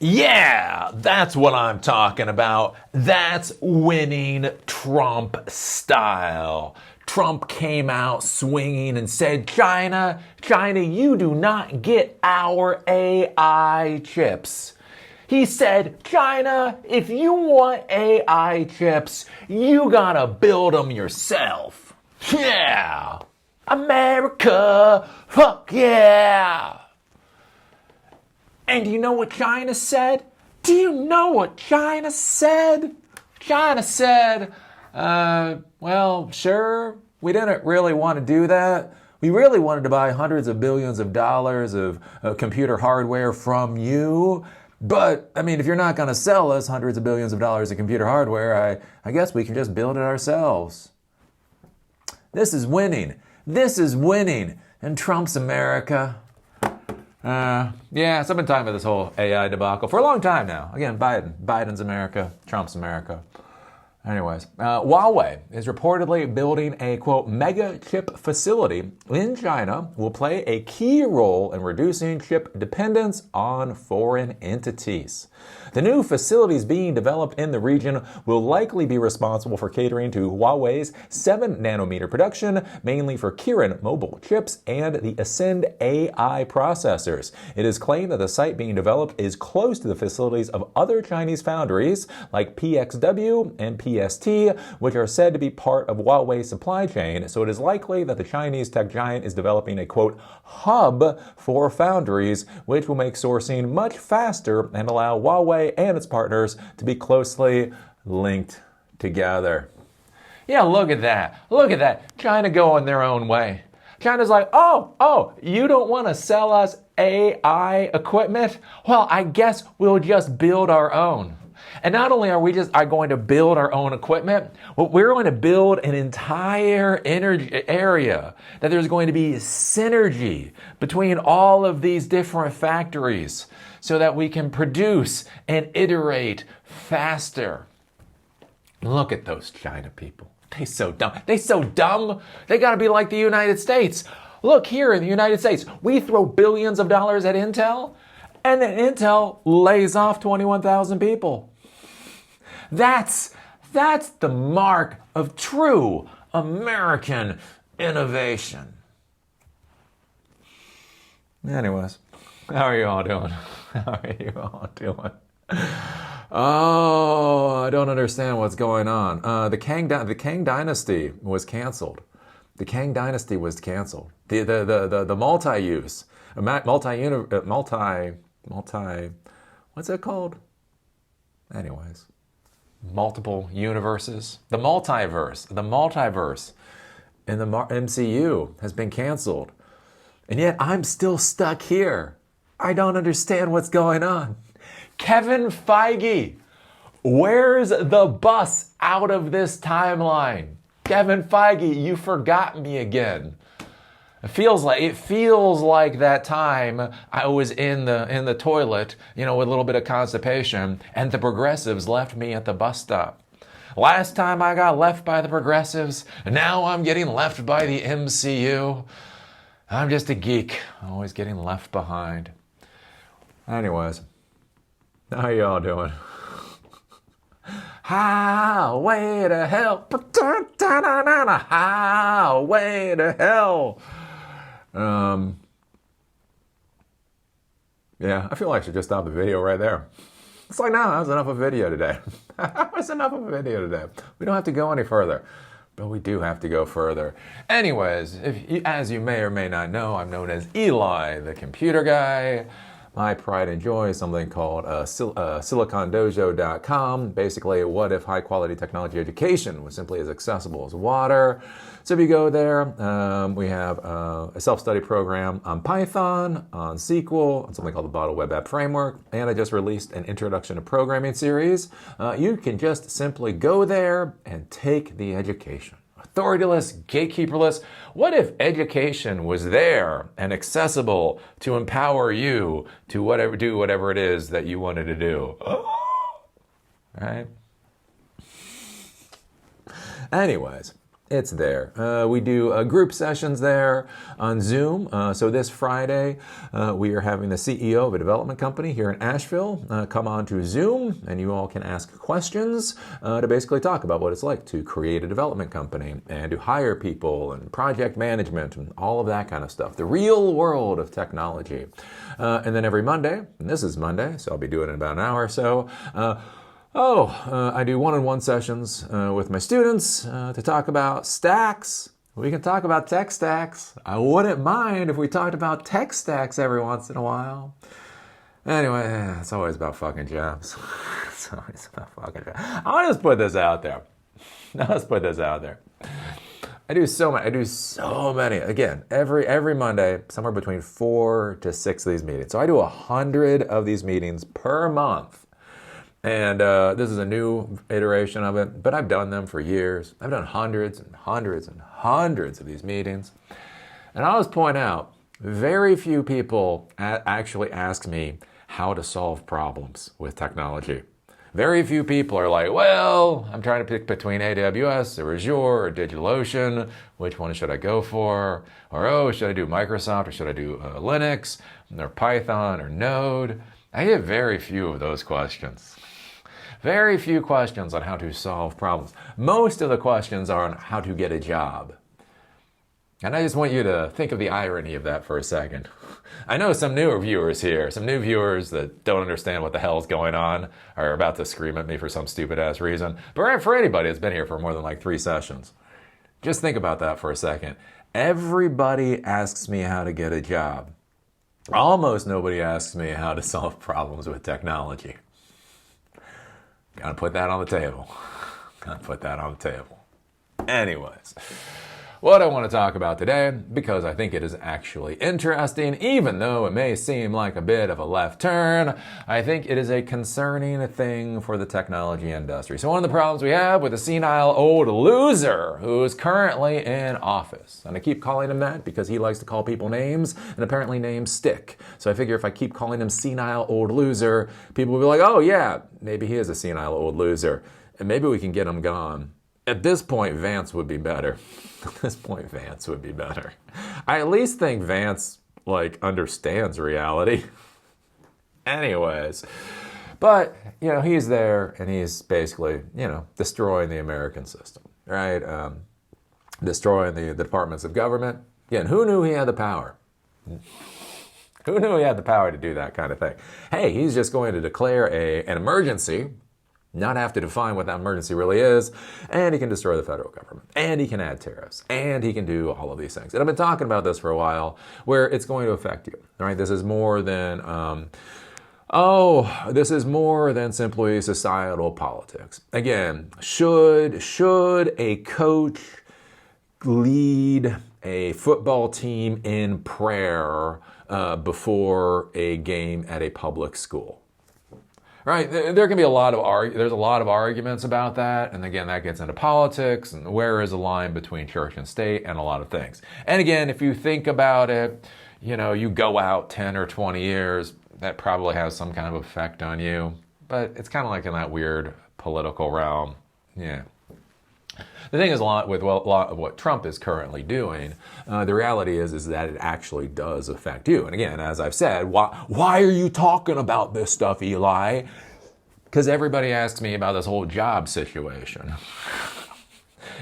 Yeah, that's what I'm talking about. That's winning Trump style. Trump came out swinging and said, China, you do not get our AI chips. He said, China, if you want AI chips, you gotta build them yourself. Yeah! America, fuck yeah! And do you know what China said? Do you know what China said? China said, well, sure, we didn't really want to do that. We really wanted to buy hundreds of billions of dollars of computer hardware from you. But, I mean, if you're not going to sell us hundreds of billions of dollars of computer hardware, I guess we can just build it ourselves. This is winning. This is winning in Trump's America. Yeah, so I've been talking about this whole AI debacle for a long time now. Again, Biden's America, Trump's America. Anyways, Huawei is reportedly building a, quote, mega chip facility in China will play a key role in reducing chip dependence on foreign entities. The new facilities being developed in the region will likely be responsible for catering to Huawei's 7-nanometer production, mainly for Kirin mobile chips and the Ascend AI processors. It is claimed that the site being developed is close to the facilities of other Chinese foundries like PXW and PST, which are said to be part of Huawei's supply chain, so it is likely that the Chinese tech giant is developing a, quote, hub for foundries, which will make sourcing much faster and allow Huawei and its partners to be closely linked together. Yeah, look at that. Look at that. China going their own way. China's like, oh, you don't want to sell us AI equipment? Well, I guess we'll just build our own. And not only are we going to build our own equipment, but we're going to build an entire energy area that there's going to be synergy between all of these different factories so that we can produce and iterate faster. Look at those China people. They're so dumb. They got to be like the United States. Look, here in the United States, we throw billions of dollars at Intel, and then Intel lays off 21,000 people. That's the mark of true American innovation. Anyways, how are you all doing? How are you all doing? Oh, I don't understand what's going on. The Kang Dynasty was canceled. The Kang Dynasty was canceled. The multi-use, what's it called? Anyways, multiple universes. The multiverse in the MCU has been canceled. And yet I'm still stuck here. I don't understand what's going on. Kevin Feige, where's the bus out of this timeline? Kevin Feige, you forgot me again. It feels like that time I was in the toilet, with a little bit of constipation, and the progressives left me at the bus stop. Last time I got left by the progressives, now I'm getting left by the MCU. I'm just a geek, always getting left behind. Anyways, how y'all doing? Highway to hell. Highway to hell. Yeah, I feel like I should just stop the video right there. It's like, no, that was enough of a video today. That was enough of a video today. We don't have to go any further. But we do have to go further. Anyways, as you may or may not know, I'm known as Eli, the computer guy. My pride and joy is something called silicondojo.com. Basically, what if high-quality technology education was simply as accessible as water? So if you go there, we have a self-study program on Python, on SQL, on something called the Bottle Web App Framework, and I just released an Introduction to Programming series. You can just simply go there and take the education. Authorityless, gatekeeperless. What if education was there and accessible to empower you to do whatever it is that you wanted to do? Right? Anyways, It's there. We do group sessions there on Zoom. So this Friday, we are having the CEO of a development company here in Asheville come on to Zoom, and you all can ask questions to basically talk about what it's like to create a development company and to hire people and project management and all of that kind of stuff. The real world of technology. And then every Monday, and this is Monday, so I'll be doing it in about an hour or so, I do one-on-one sessions with my students to talk about stacks. We can talk about tech stacks. I wouldn't mind if we talked about tech stacks every once in a while. Anyway, it's always about fucking jobs. It's always about fucking jobs. I'll just put this out there. I do so many. Again, every Monday, somewhere between 4 to 6 of these meetings. So I do 100 of these meetings per month. And this is a new iteration of it, but I've done them for years. I've done hundreds and hundreds and hundreds of these meetings. And I'll just point out, very few people actually ask me how to solve problems with technology. Very few people are like, well, I'm trying to pick between AWS or Azure or DigitalOcean. Which one should I go for? Or, oh, should I do Microsoft or should I do Linux or Python or Node? I get very few of those questions. Very few questions on how to solve problems. Most of the questions are on how to get a job. And I just want you to think of the irony of that for a second. I know some newer viewers here, some new viewers that don't understand what the hell's going on, are about to scream at me for some stupid ass reason. But for anybody that's been here for more than like 3 sessions, just think about that for a second. Everybody asks me how to get a job. Almost nobody asks me how to solve problems with technology. Gotta put that on the table. Anyways. What I want to talk about today, because I think it is actually interesting, even though it may seem like a bit of a left turn, I think it is a concerning thing for the technology industry. So one of the problems we have with a senile old loser who is currently in office, and I keep calling him that because he likes to call people names, and apparently names stick. So I figure if I keep calling him senile old loser, people will be like, oh yeah, maybe he is a senile old loser, and maybe we can get him gone. At this point, Vance would be better. I at least think Vance, understands reality. Anyways. But, he's there and he's basically, destroying the American system, right? Destroying the departments of government. Again, who knew he had the power? Who knew he had the power to do that kind of thing? Hey, he's just going to declare an emergency, not have to define what that emergency really is, and he can destroy the federal government, and he can add tariffs, and he can do all of these things. And I've been talking about this for a while, where it's going to affect you, right? This is more than, simply societal politics. Again, should a coach lead a football team in prayer before a game at a public school? Right, there can be there's a lot of arguments about that, and again, that gets into politics, and where is the line between church and state, and a lot of things. And again, if you think about it, you go out 10 or 20 years, that probably has some kind of effect on you, but it's kind of like in that weird political realm, yeah. The thing is, a lot of what Trump is currently doing, the reality is that it actually does affect you. And again, as I've said, why are you talking about this stuff, Eli? Because everybody asks me about this whole job situation.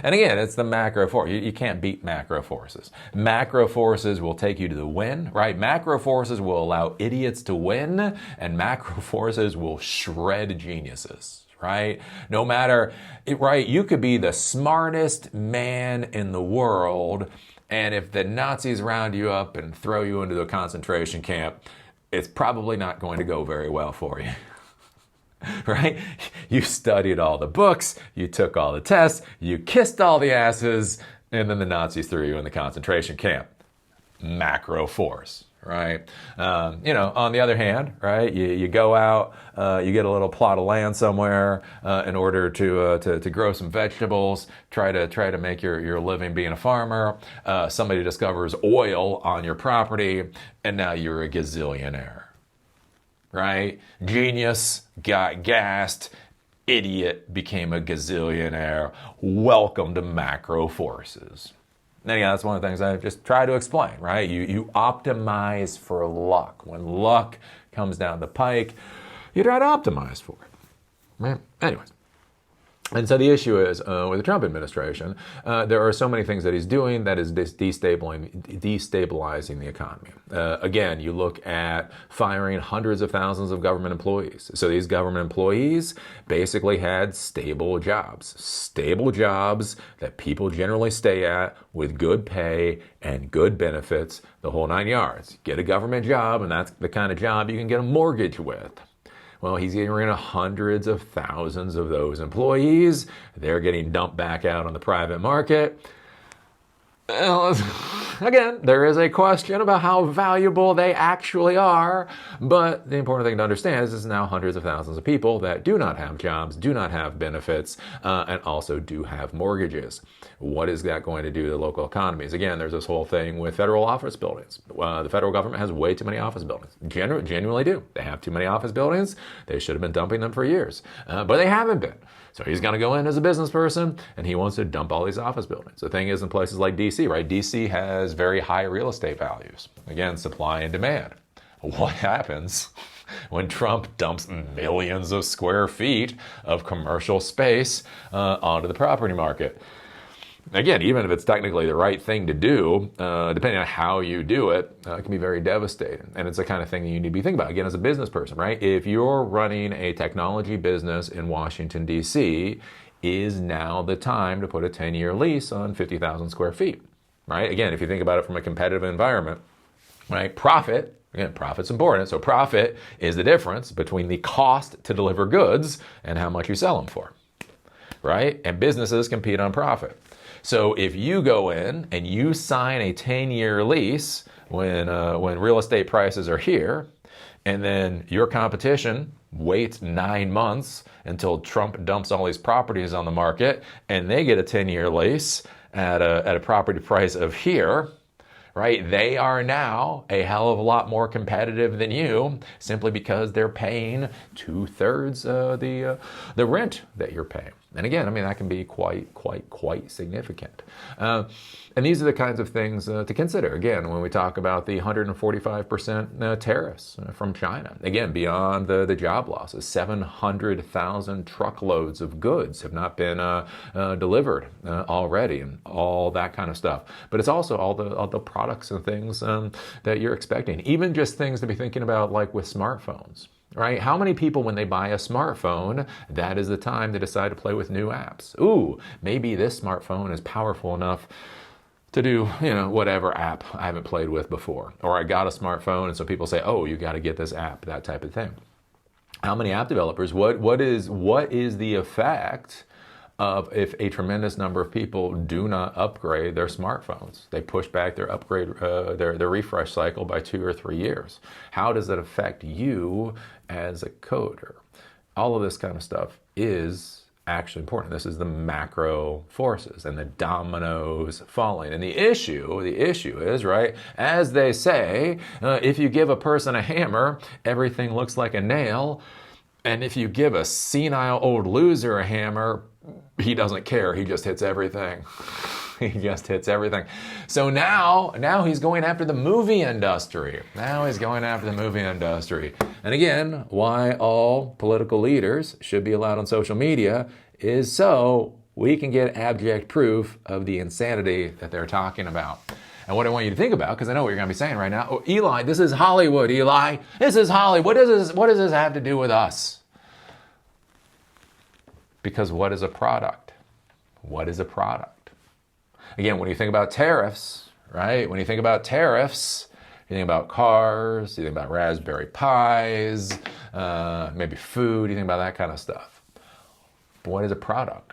And again, it's the macro force. You can't beat macro forces. Macro forces will take you to the win, right? Macro forces will allow idiots to win, and macro forces will shred geniuses. Right? No matter, right? You could be the smartest man in the world, and if the Nazis round you up and throw you into a concentration camp, it's probably not going to go very well for you. Right? You studied all the books, you took all the tests, you kissed all the asses, and then the Nazis threw you in the concentration camp. Macro force. Right. On the other hand, right, you go out, you get a little plot of land somewhere in order to grow some vegetables, try to make your living being a farmer. Somebody discovers oil on your property, and now you're a gazillionaire. Right? Genius, got gassed, idiot became a gazillionaire. Welcome to macro forces. And again, that's one of the things I just try to explain, right? You optimize for luck. When luck comes down the pike, you try to optimize for it. Right? Anyways. And so the issue is, with the Trump administration, there are so many things that he's doing that is destabilizing the economy. Again, you look at firing hundreds of thousands of government employees. So these government employees basically had stable jobs that people generally stay at with good pay and good benefits, the whole 9 yards. Get a government job, and that's the kind of job you can get a mortgage with. Well, he's getting rid of hundreds of thousands of those employees. They're getting dumped back out on the private market. Well, again, there is a question about how valuable they actually are, but the important thing to understand is this is now hundreds of thousands of people that do not have jobs, do not have benefits, and also do have mortgages. What is that going to do to the local economies? Again, there's this whole thing with federal office buildings. The federal government has way too many office buildings. Genuinely do. They have too many office buildings. They should have been dumping them for years, but they haven't been. So he's going to go in as a business person, and he wants to dump all these office buildings. The thing is, in places like D.C., right? D.C. has very high real estate values. Again, supply and demand. What happens when Trump dumps millions of square feet of commercial space onto the property market? Again, even if it's technically the right thing to do, depending on how you do it, it can be very devastating. And it's the kind of thing that you need to be thinking about, again, as a business person, right? If you're running a technology business in Washington, D.C., is now the time to put a 10-year lease on 50,000 square feet, right? Again, if you think about it from a competitive environment, right? Profit, again, profit's important. So profit is the difference between the cost to deliver goods and how much you sell them for, right? And businesses compete on profit. So if you go in and you sign a 10-year lease when real estate prices are here, and then your competition waits 9 months until Trump dumps all these properties on the market, and they get a 10-year lease at a property price of here, right? They are now a hell of a lot more competitive than you, simply because they're paying 2/3 the rent that you're paying. And again, I mean, that can be quite significant. And these are the kinds of things to consider, again, when we talk about the 145% tariffs from China. Again, beyond the job losses, 700,000 truckloads of goods have not been delivered already, and all that kind of stuff. But it's also all the products and things that you're expecting. Even just things to be thinking about, like with smartphones. Right? How many people, when they buy a smartphone, that is the time they decide to play with new apps? Ooh, maybe this smartphone is powerful enough to do, whatever app I haven't played with before. Or I got a smartphone, and so people say, oh, you got to get this app, that type of thing. How many app developers? What is the effect of if a tremendous number of people do not upgrade their smartphones? They push back their upgrade, their refresh cycle by 2 or 3 years. How does that affect you as a coder? All of this kind of stuff is actually important. This is the macro forces and the dominoes falling. And the issue is, right, as they say, if you give a person a hammer, everything looks like a nail. And if you give a senile old loser a hammer, he doesn't care. He just hits everything. He just hits everything. So now he's going after the movie industry. And again, why all political leaders should be allowed on social media is so we can get abject proof of the insanity that they're talking about. And what I want you to think about, because I know what you're going to be saying right now, oh, Eli, this is Hollywood, Eli. This is Hollywood. What does this have to do with us? Because what is a product? What is a product? Again, when you think about tariffs, right? When you think about tariffs, you think about cars, you think about Raspberry Pis, maybe food, you think about that kind of stuff. But what is a product,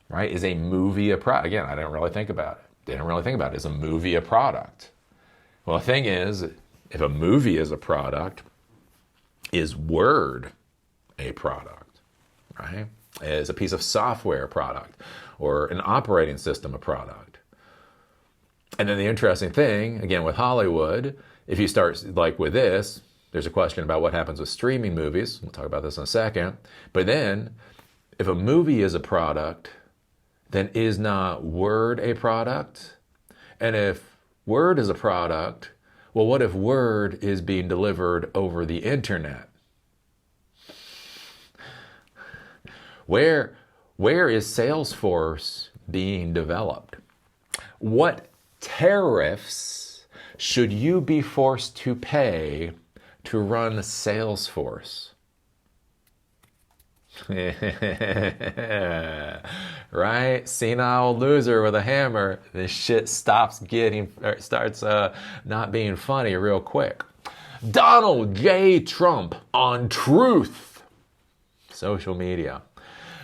right? Is a movie a product? Again, I didn't really think about it. Is a movie a product? Well, the thing is, if a movie is a product, is Word a product, right? Is a piece of software a product, or an operating system a product? And then the interesting thing, again, with Hollywood, if you start like with this, there's a question about what happens with streaming movies. We'll talk about this in a second. But then, if a movie is a product, then is not Word a product? And if Word is a product, well, what if Word is being delivered over the internet? Where is Salesforce being developed? What tariffs should you be forced to pay to run Salesforce? Right? Senile loser with a hammer. This shit starts not being funny real quick. Donald J. Trump on Truth. Social media.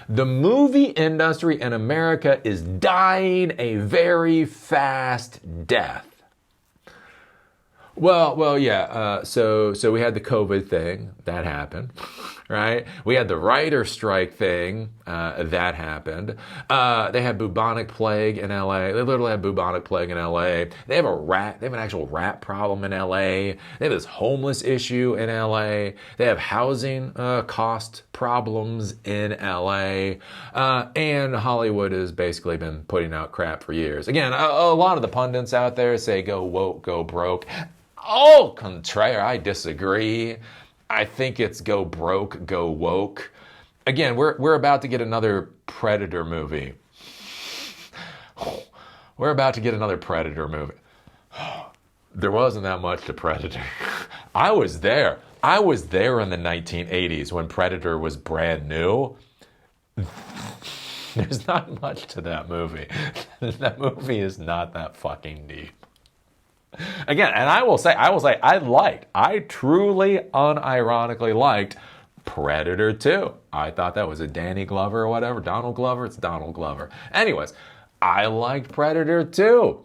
The movie industry in America is dying a very fast death. Well, yeah. So we had the COVID thing that happened, right? We had the writer strike thing that happened. They had bubonic plague in LA. They literally had bubonic plague in LA. They have an actual rat problem in LA. They have this homeless issue in LA. They have housing cost problems in LA. And Hollywood has basically been putting out crap for years. Again, a lot of the pundits out there say go woke, go broke. Au contraire, I disagree. I think it's go broke, go woke. Again, we're about to get another Predator movie. We're about to get another Predator movie. There wasn't that much to Predator. I was there. I was there in the 1980s when Predator was brand new. There's not much to that movie. That movie is not that fucking deep. Again, and I will say, I truly, unironically liked Predator 2. I thought that was a Danny Glover or whatever. Donald Glover? It's Donald Glover. Anyways, I liked Predator 2.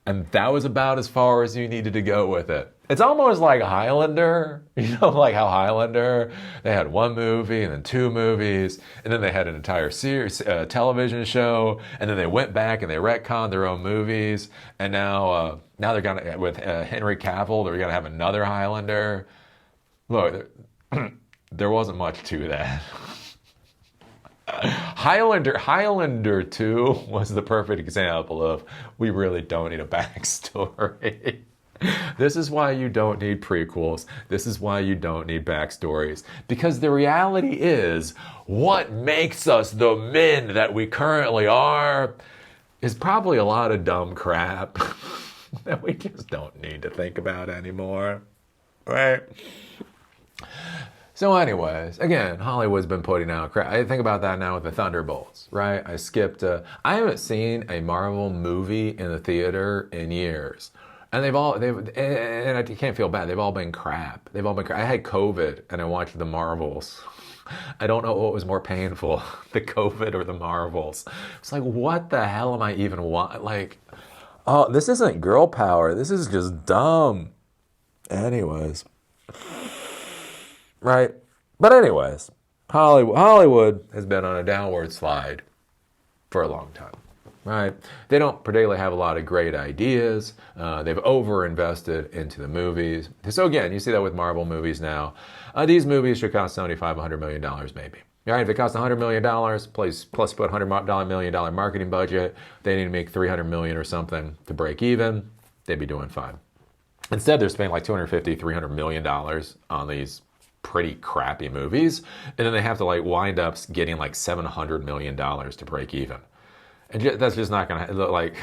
And that was about as far as you needed to go with it. It's almost like Highlander. You know, like how Highlander, they had one movie and then two movies, and then they had an entire series, television show, and then they went back and they retconned their own movies, and now they're gonna, with Henry Cavill, they're gonna have another Highlander. Look, there wasn't much to that. Highlander 2 was the perfect example of we really don't need a backstory. This is why you don't need prequels. This is why you don't need backstories. Because the reality is, what makes us the men that we currently are is probably a lot of dumb crap that we just don't need to think about anymore. Right? So anyways, again, Hollywood's been putting out crap. I think about that now with the Thunderbolts, right? I haven't seen a Marvel movie in the theater in years. And and I can't feel bad. They've all been crap. I had COVID and I watched the Marvels. I don't know what was more painful, the COVID or the Marvels. It's like, what the hell am I even like, oh, this isn't girl power. This is just dumb. Anyways. Right? But anyways, Hollywood has been on a downward slide for a long time. Right? They don't particularly have a lot of great ideas. They've over-invested into the movies. So again, you see that with Marvel movies now. These movies should cost $75, $100 million maybe. All right, if it costs $100 million, plus put $100 million marketing budget, they need to make $300 million or something to break even, they'd be doing fine. Instead, they're spending like $250, $300 million on these pretty crappy movies, and then they have to like wind up getting like $700 million to break even. And that's just not going to, like,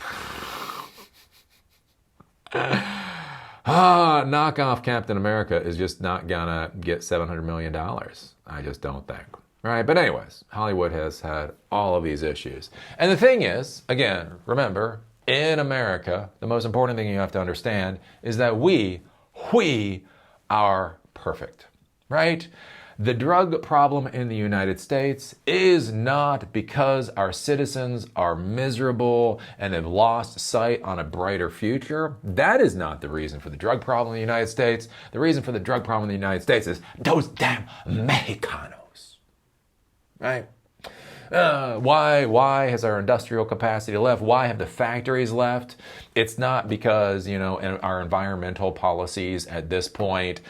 knockoff Captain America is just not going to get $700 million. I just don't think. Right? But anyways, Hollywood has had all of these issues. And the thing is, again, remember, in America, the most important thing you have to understand is that we are perfect. Right? The drug problem in the United States is not because our citizens are miserable and have lost sight on a brighter future. That is not the reason for the drug problem in the United States. The reason for the drug problem in the United States is those damn Mexicanos. Right? Why has our industrial capacity left? Why have the factories left? It's not because, our environmental policies at this point.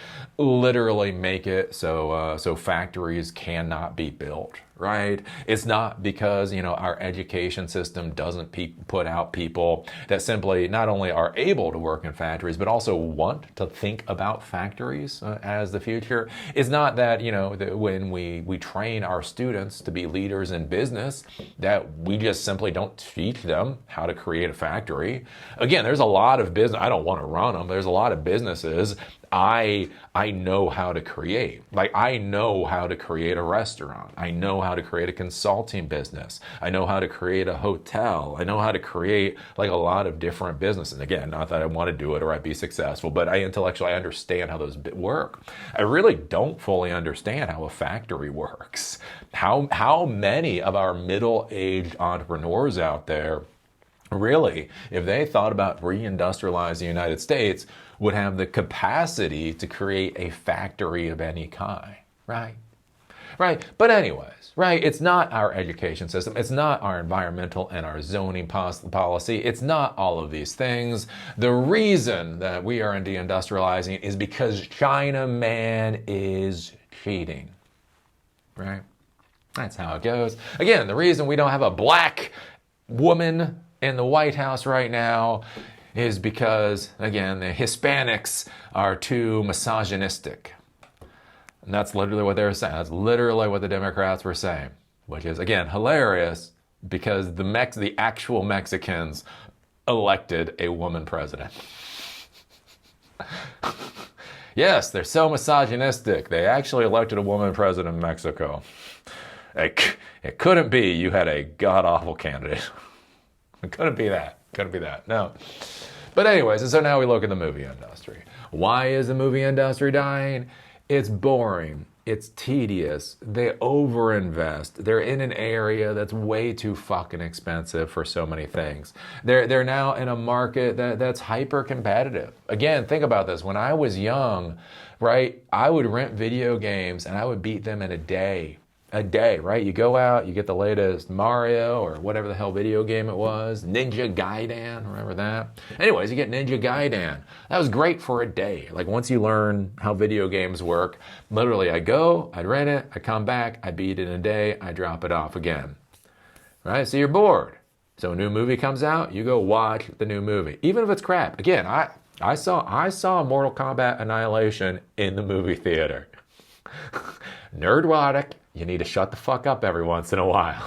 literally make it so factories cannot be built, right? It's not because, our education system doesn't put out people that simply not only are able to work in factories, but also want to think about factories as the future. It's not that, that when we train our students to be leaders in business, that we just simply don't teach them how to create a factory. Again, there's a lot of business. I don't want to run them. There's a lot of businesses I know how to create. Like, I know how to create a restaurant. I know how to create a consulting business. I know how to create a hotel. I know how to create like a lot of different businesses. Again, not that I want to do it or I'd be successful, but I intellectually understand how those work. I really don't fully understand how a factory works. How many of our middle-aged entrepreneurs out there really, if they thought about reindustrializing the United States, would have the capacity to create a factory of any kind, right? Right. But anyways, right, it's not our education system. It's not our environmental and our zoning policy. It's not all of these things. The reason that we are deindustrializing is because China man is cheating, right? That's how it goes. Again, the reason we don't have a black woman in the White House right now is because, again, the Hispanics are too misogynistic. And that's literally what they were saying. That's literally what the Democrats were saying, which is, again, hilarious because the actual Mexicans elected a woman president. Yes, they're so misogynistic. They actually elected a woman president in Mexico. It couldn't be you had a god-awful candidate. It couldn't be that. Couldn't be that. No. But anyways, and so now we look at the movie industry. Why is the movie industry dying? It's boring. It's tedious. They overinvest. They're in an area that's way too fucking expensive for so many things. They're now in a market that's hyper competitive. Again, think about this. When I was young, right, I would rent video games and I would beat them in a day. A day, right? You go out, you get the latest Mario or whatever the hell video game it was, Ninja Gaiden, remember that? Anyways, you get Ninja Gaiden. That was great for a day. Like, once you learn how video games work, literally I'd go, I'd rent it, I'd come back, I'd beat it in a day, I'd drop it off again. Right? So you're bored. So a new movie comes out, you go watch the new movie. Even if it's crap. Again, I saw Mortal Kombat Annihilation in the movie theater. Nerdrotic. You need to shut the fuck up every once in a while.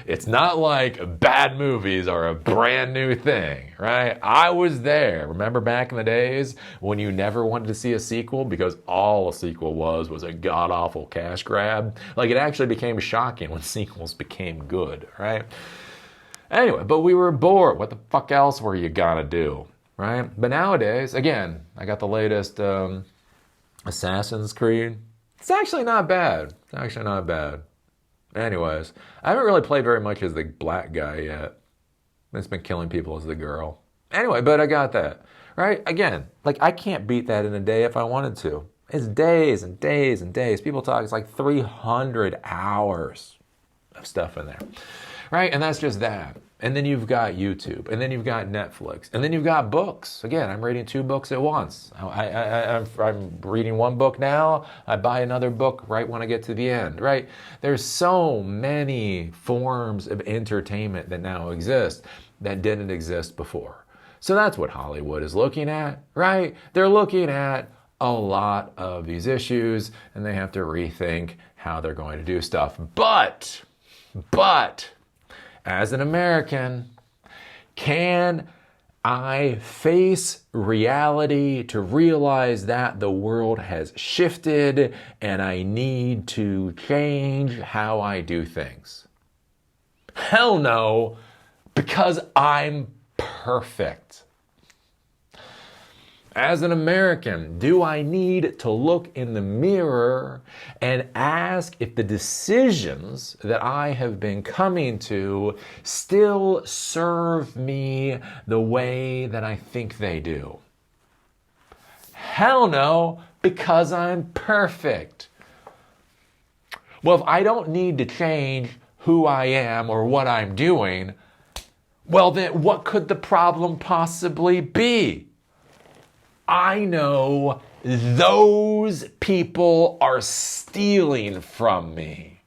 It's not like bad movies are a brand new thing, right? I was there. Remember back in the days when you never wanted to see a sequel because all a sequel was a god-awful cash grab? Like, it actually became shocking when sequels became good, right? Anyway, but we were bored. What the fuck else were you gonna do, right? But nowadays, again, I got the latest Assassin's Creed. It's actually not bad. It's actually not bad. Anyways, I haven't really played very much as the black guy yet. It's been killing people as the girl. Anyway, but I got that. Right? Again, like, I can't beat that in a day if I wanted to. It's days and days and days. People talk, it's like 300 hours of stuff in there. Right? And that's just that. And then you've got YouTube, and then you've got Netflix, and then you've got books. Again, I'm reading 2 books at once. I'm reading 1 book now. I buy another book right when I get to the end, right? There's so many forms of entertainment that now exist that didn't exist before. So that's what Hollywood is looking at, right? They're looking at a lot of these issues, and they have to rethink how they're going to do stuff. But, as an American, can I face reality to realize that the world has shifted and I need to change how I do things? Hell no, because I'm perfect. As an American, do I need to look in the mirror and ask if the decisions that I have been coming to still serve me the way that I think they do? Hell no, because I'm perfect. Well, if I don't need to change who I am or what I'm doing, well, then what could the problem possibly be? I know Those people are stealing from me.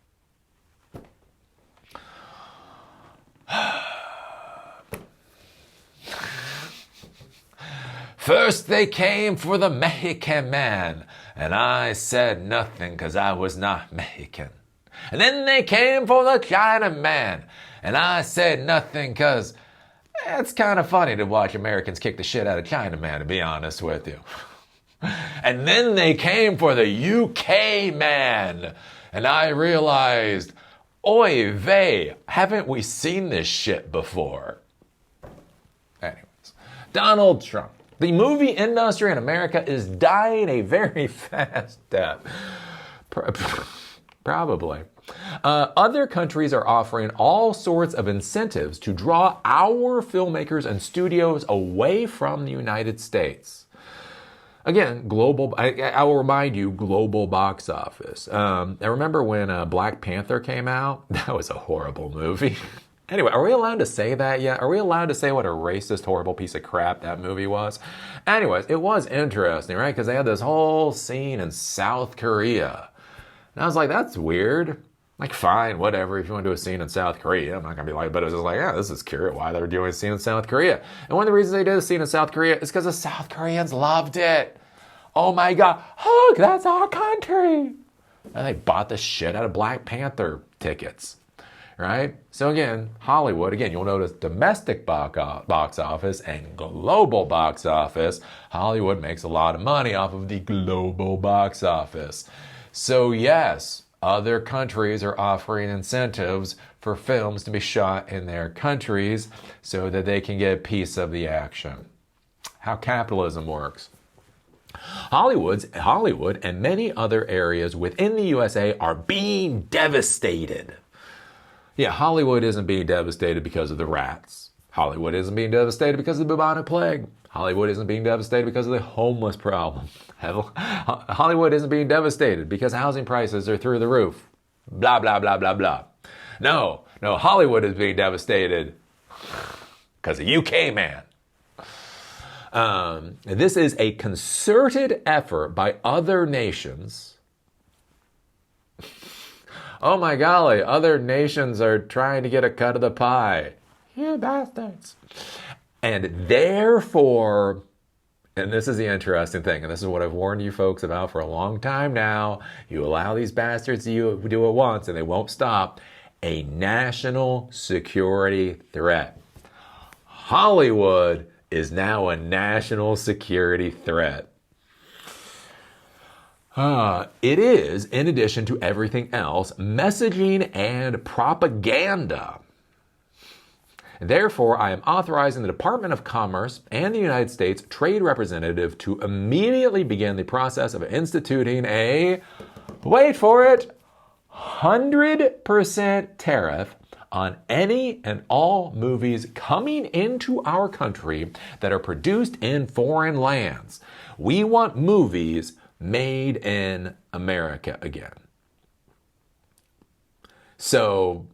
First they came for the Mexican man, and I said nothing because I was not Mexican. And then they came for the China man, and I said nothing because it's kind of funny to watch Americans kick the shit out of China man, to be honest with you. And then they came for the UK man, and I realized, oy vey, haven't we seen this shit before? Anyways, Donald Trump. The movie industry in America is dying a very fast death. Probably. Other countries are offering all sorts of incentives to draw our filmmakers and studios away from the United States. Again, I will remind you, global box office. I remember when Black Panther came out. That was a horrible movie. Anyway, are we allowed to say that yet? Are we allowed to say what a racist, horrible piece of crap that movie was? Anyways, it was interesting, right? Because they had this whole scene in South Korea. And I was like, that's weird. Like, fine, whatever. If you want to do a scene in South Korea, I'm not going to be like, but it was just like, yeah, this is curious why they're doing a scene in South Korea. And one of the reasons they did a scene in South Korea is because the South Koreans loved it. Oh my God, look, that's our country. And they bought the shit out of Black Panther tickets. Right? So again, Hollywood, again, you'll notice domestic box office and global box office. Hollywood makes a lot of money off of the global box office. So yes, other countries are offering incentives for films to be shot in their countries so that they can get a piece of the action. How capitalism works. Hollywood and many other areas within the USA are being devastated. Yeah, Hollywood isn't being devastated because of the rats. Hollywood isn't being devastated because of the bubonic plague. Hollywood isn't being devastated because of the homeless problem. Hollywood isn't being devastated because housing prices are through the roof. Blah, blah, blah, blah, blah. No, Hollywood is being devastated because of UK man. This is a concerted effort by other nations. Oh my golly, other nations are trying to get a cut of the pie. You bastards. And therefore, and this is the interesting thing, and this is what I've warned you folks about for a long time now, you allow these bastards to do it once and they won't stop, a national security threat. Hollywood is now a national security threat. It is, in addition to everything else, messaging and propaganda. Therefore, I am authorizing the Department of Commerce and the United States Trade Representative to immediately begin the process of instituting a, wait for it, 100% tariff on any and all movies coming into our country that are produced in foreign lands. We want movies made in America again. So,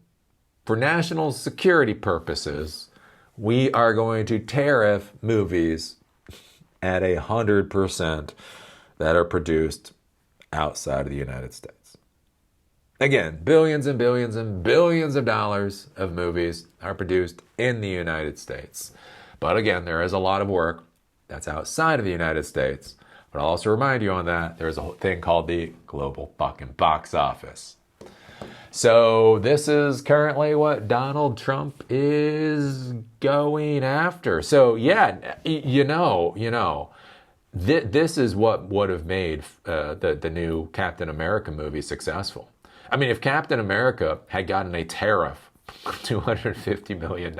for national security purposes, we are going to tariff movies at 100% that are produced outside of the United States. Again, billions and billions and billions of dollars of movies are produced in the United States. But again, there is a lot of work that's outside of the United States. But I'll also remind you on that, there's a thing called the global fucking box office. So this is currently what Donald Trump is going after. So yeah, this is what would have made the new Captain America movie successful. I mean, if Captain America had gotten a tariff, $250 million,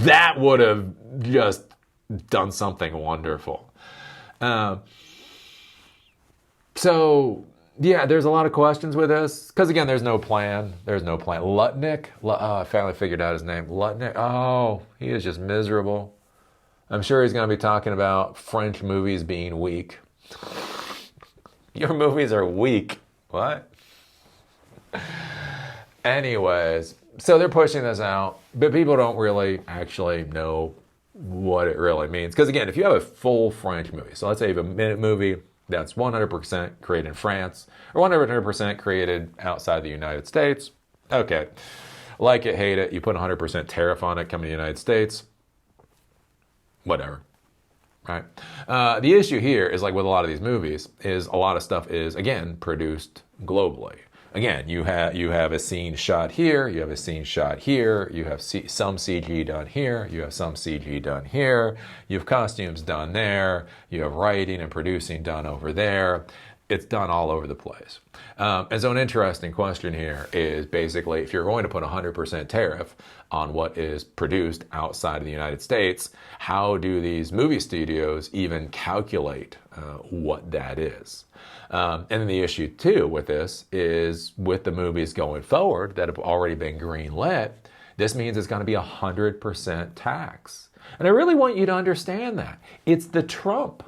that would have just done something wonderful. So, yeah, there's a lot of questions with this. Because, again, there's no plan. There's no plan. Lutnick? I finally figured out his name. Lutnick? Oh, he is just miserable. I'm sure he's going to be talking about French movies being weak. Your movies are weak. What? Anyways, so they're pushing this out. But people don't really actually know what it really means. Because again, if you have a full French movie, so let's say you have a minute movie that's 100% created in France or 100% created outside the United States, okay, like it, hate it, you put 100% tariff on it coming to the United States, whatever. Right. The issue here is, like with a lot of these movies, is a lot of stuff is, again, produced globally. Again, you have a scene shot here, you have a scene shot here, you have some CG done here, you have some CG done here, you have costumes done there, you have writing and producing done over there. It's done all over the place. And so an interesting question here is basically, if you're going to put 100% tariff on what is produced outside of the United States, how do these movie studios even calculate what that is? And then the issue too with this is, with the movies going forward that have already been greenlit, this means it's going to be 100% tax. And I really want you to understand that. It's the Trump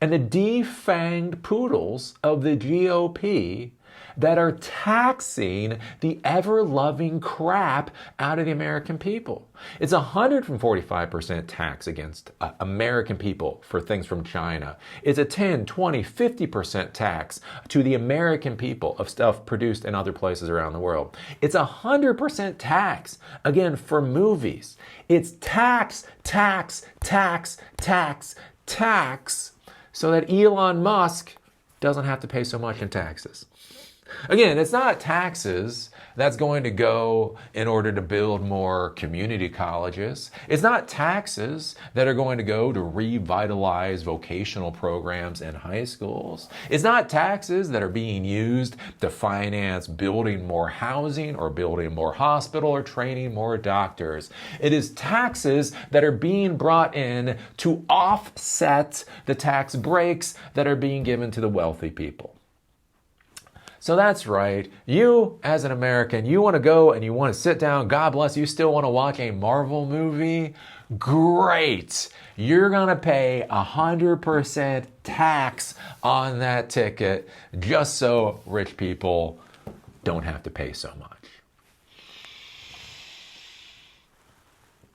and the defanged poodles of the GOP that are taxing the ever-loving crap out of the American people. It's 145% tax against American people for things from China. It's a 10, 20, 50% tax to the American people of stuff produced in other places around the world. It's 100% tax, again, for movies. It's tax, tax, tax, tax, tax, so that Elon Musk doesn't have to pay so much in taxes. Again, it's not taxes that's going to go in order to build more community colleges. It's not taxes that are going to go to revitalize vocational programs in high schools. It's not taxes that are being used to finance building more housing or building more hospital or training more doctors. It is taxes that are being brought in to offset the tax breaks that are being given to the wealthy people. So that's right. You, as an American, you want to go and you want to sit down. God bless you. Still want to watch a Marvel movie? Great. You're going to pay 100% tax on that ticket just so rich people don't have to pay so much.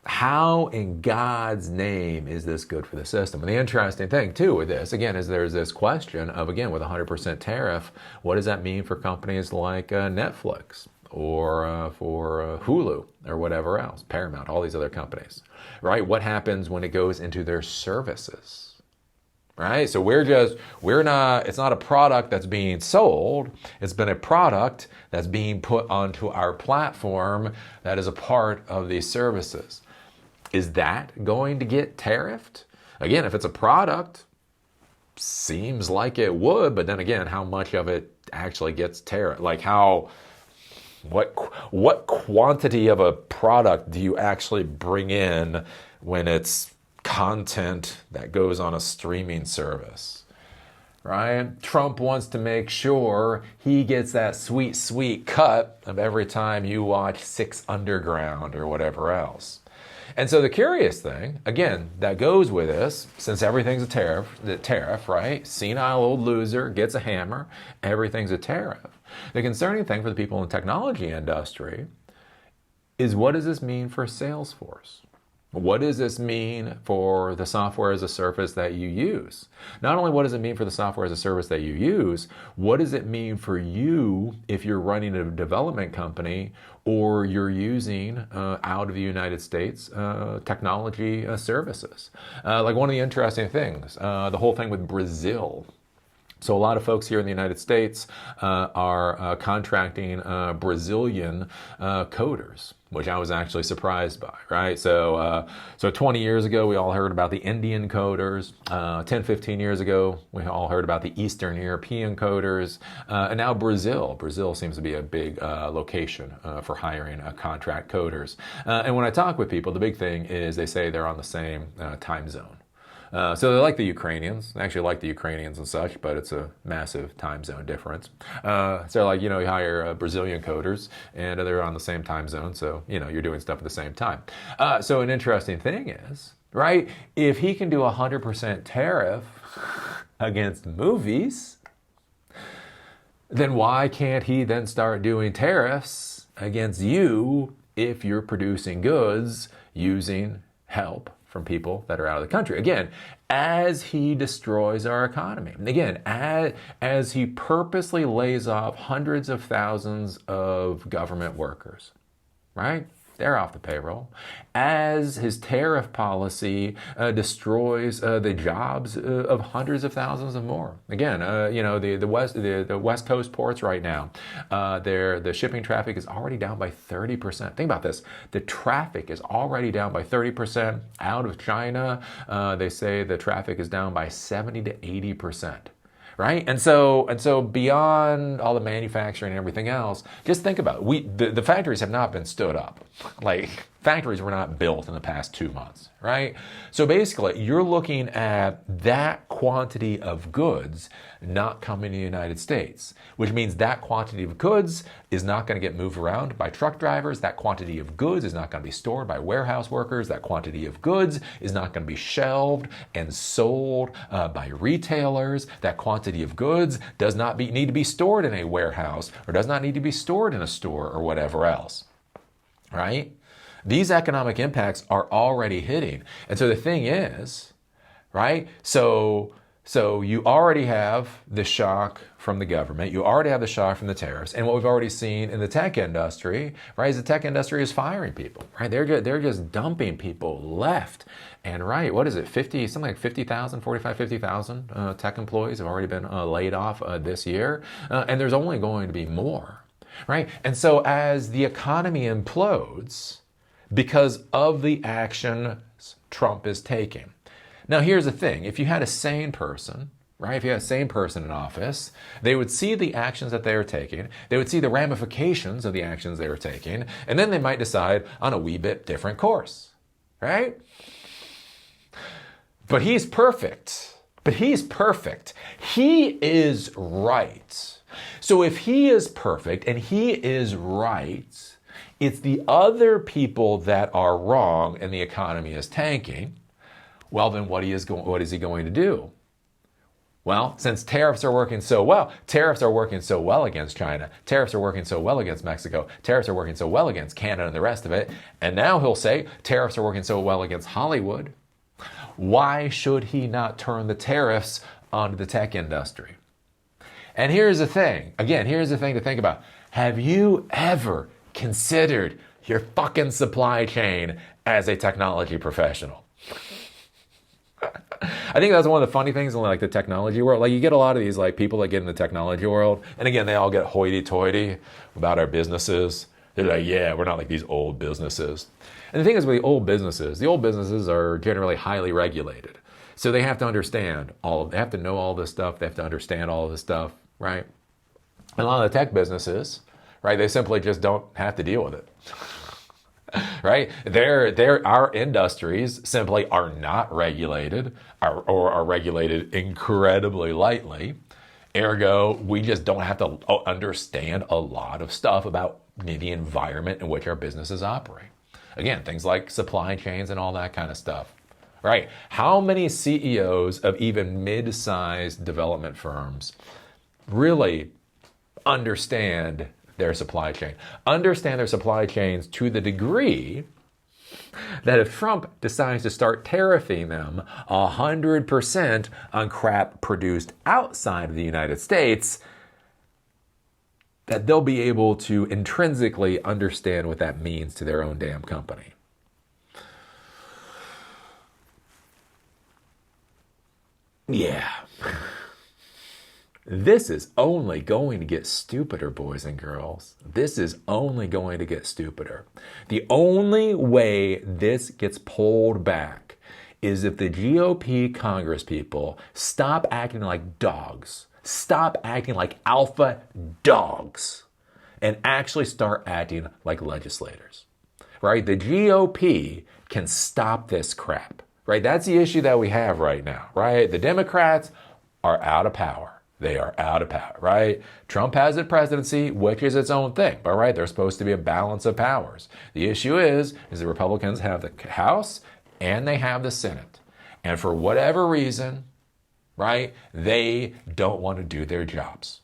How in God's name is this good for the system? And the interesting thing, too, with this, again, is there's this question of, again, with 100% tariff, what does that mean for companies like Netflix or for Hulu or whatever else, Paramount, all these other companies, right? What happens when it goes into their services, right? So it's not a product that's being sold. It's been a product that's being put onto our platform that is a part of these services. Is that going to get tariffed? Again, if it's a product, seems like it would, but then again, how much of it actually gets tariffed? Like what quantity of a product do you actually bring in when it's content that goes on a streaming service? Right? Trump wants to make sure he gets that sweet, sweet cut of every time you watch Six Underground or whatever else. And so the curious thing, again, that goes with this, since everything's a tariff, right? Senile old loser gets a hammer, everything's a tariff. The concerning thing for the people in the technology industry is, what does this mean for Salesforce? What does this mean for the software as a service that you use? Not only what does it mean for the software as a service that you use, what does it mean for you if you're running a development company or you're using out of the United States technology services? Like one of the interesting things, the whole thing with Brazil. So a lot of folks here in the United States are contracting Brazilian coders, which I was actually surprised by, right? So 20 years ago, we all heard about the Indian coders. 10, 15 years ago, we all heard about the Eastern European coders. And now Brazil. Brazil seems to be a big location for hiring contract coders. And when I talk with people, the big thing is they say they're on the same time zone. So they're like the Ukrainians. They actually like the Ukrainians and such, but it's a massive time zone difference. So like, you hire Brazilian coders and they're on the same time zone. So, you're doing stuff at the same time. So an interesting thing is, right, if he can do 100% tariff against movies, then why can't he then start doing tariffs against you if you're producing goods using help from people that are out of the country. Again, as he destroys our economy. And again, as he purposely lays off hundreds of thousands of government workers, right? They're off the payroll. As his tariff policy destroys the jobs of hundreds of thousands of more. Again, the West Coast ports right now, the shipping traffic is already down by 30%. Think about this: the traffic is already down by 30%. Out of China, they say the traffic is down by 70 to 80%. Right? And so beyond all the manufacturing and everything else, just think about it. The factories have not been stood up. Like, factories were not built in the past 2 months, right? So basically, you're looking at that quantity of goods not coming to the United States, which means that quantity of goods is not going to get moved around by truck drivers. That quantity of goods is not going to be stored by warehouse workers. That quantity of goods is not going to be shelved and sold by retailers. That quantity of goods does not need to be stored in a warehouse, or does not need to be stored in a store, or whatever else, right? These economic impacts are already hitting. And so the thing is, right? So you already have the shock from the government. You already have the shock from the tariffs. And what we've already seen in the tech industry, right, is the tech industry is firing people, right? They're just dumping people left and right. What is it? Something like 50,000, 50,000 tech employees have already been laid off this year. And there's only going to be more, right? And so as the economy implodes, because of the actions Trump is taking. Now, here's the thing. If you had a sane person, right, if you had a sane person in office, they would see the actions that they are taking, they would see the ramifications of the actions they were taking, and then they might decide on a wee bit different course, right? But he's perfect. He is right. So if he is perfect and he is right, it's the other people that are wrong and the economy is tanking. Well, then what is he going to do? Well, since tariffs are working so well against China, tariffs are working so well against Mexico, tariffs are working so well against Canada and the rest of it, and now he'll say tariffs are working so well against Hollywood, why should he not turn the tariffs onto the tech industry? And here's the thing to think about. Have you ever considered your fucking supply chain as a technology professional? I think that's one of the funny things in like the technology world. Like, you get a lot of these like people that get in the technology world, and again, they all get hoity-toity about our businesses. They're like, yeah, we're not like these old businesses. And the thing is with the old businesses are generally highly regulated. So they have to understand they have to know all this stuff. They have to understand all of this stuff, right? And a lot of the tech businesses, right, they simply just don't have to deal with it. Right? Our industries simply are not regulated or are regulated incredibly lightly. Ergo, we just don't have to understand a lot of stuff about the environment in which our businesses operate. Again, things like supply chains and all that kind of stuff. Right? How many CEOs of even mid-sized development firms really understand their supply chain to the degree that if Trump decides to start tariffing them 100% on crap produced outside of the United States, that they'll be able to intrinsically understand what that means to their own damn company. Yeah. This is only going to get stupider, boys and girls. This is only going to get stupider. The only way this gets pulled back is if the GOP Congress people stop acting like dogs, stop acting like alpha dogs, and actually start acting like legislators, right? The GOP can stop this crap, right? That's the issue that we have right now, right? The Democrats are out of power. They are out of power, right? Trump has the presidency, which is its own thing, but right, there's supposed to be a balance of powers. The issue is the Republicans have the House and they have the Senate. And for whatever reason, right, they don't want to do their jobs,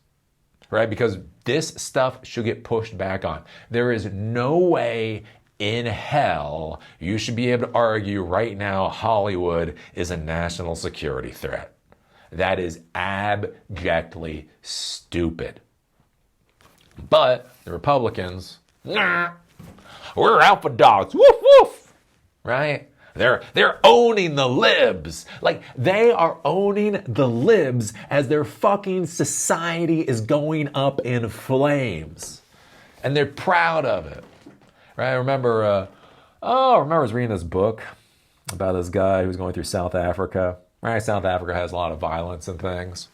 right? Because this stuff should get pushed back on. There is no way in hell you should be able to argue right now Hollywood is a national security threat? That is abjectly stupid. But the Republicans, nah, we're alpha dogs, woof woof, right? They're owning the libs. Like, they are owning the libs as their fucking society is going up in flames. And they're proud of it. Right? I remember I was reading this book about this guy who was going through South Africa. Right? South Africa has a lot of violence and things.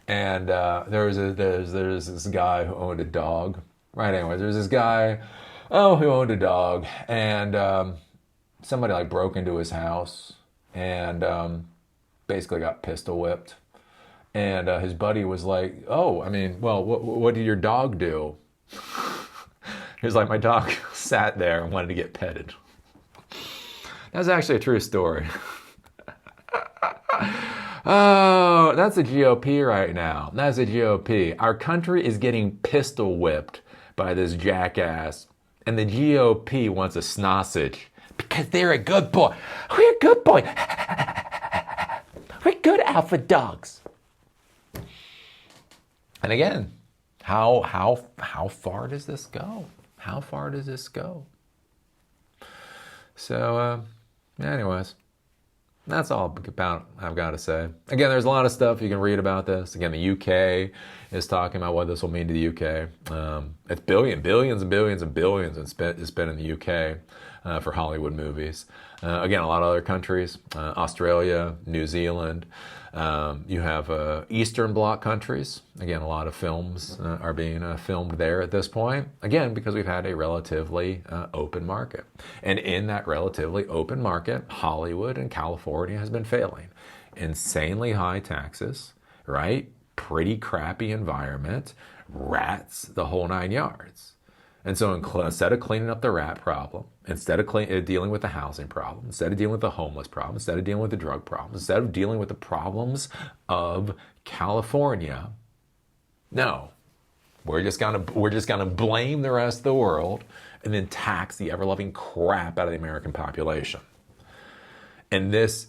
And there's this guy who owned a dog. Right, anyways, there's this guy who owned a dog, and somebody like broke into his house and basically got pistol whipped. And his buddy was like, "Oh, I mean, well, what did your dog do?" He was like, "My dog sat there and wanted to get petted." That's actually a true story. Oh, that's the GOP right now. That's the GOP. Our country is getting pistol whipped by this jackass, and the GOP wants a sausage because they're a good boy. We're a good boy. We're good alpha dogs. And again, how far does this go? How far does this go? So, anyways. That's all about I've got to say. Again, there's a lot of stuff you can read about this. Again, the UK is talking about what this will mean to the UK. It's billions and billions and billions is spent in the UK for Hollywood movies. Again, a lot of other countries, Australia, New Zealand. You have Eastern Bloc countries. Again, a lot of films are being filmed there at this point. Again, because we've had a relatively open market. And in that relatively open market, Hollywood and California has been failing. Insanely high taxes, right? Pretty crappy environment, rats, the whole 9 yards. And so instead of cleaning up the rat problem, instead of dealing with the housing problem, instead of dealing with the homeless problem, instead of dealing with the drug problem, instead of dealing with the problems of California, no, we're just gonna blame the rest of the world and then tax the ever-loving crap out of the American population. And this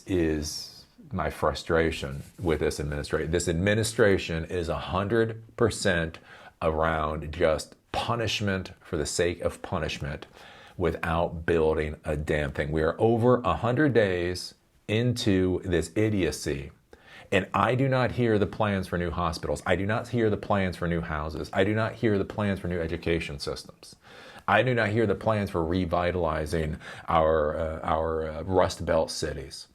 is my frustration with this administration. This administration is 100% around just punishment for the sake of punishment without building a damn thing. We are over 100 days into this idiocy, and I do not hear the plans for new hospitals. I do not hear the plans for new houses. I do not hear the plans for new education systems. I do not hear the plans for revitalizing our Rust Belt cities.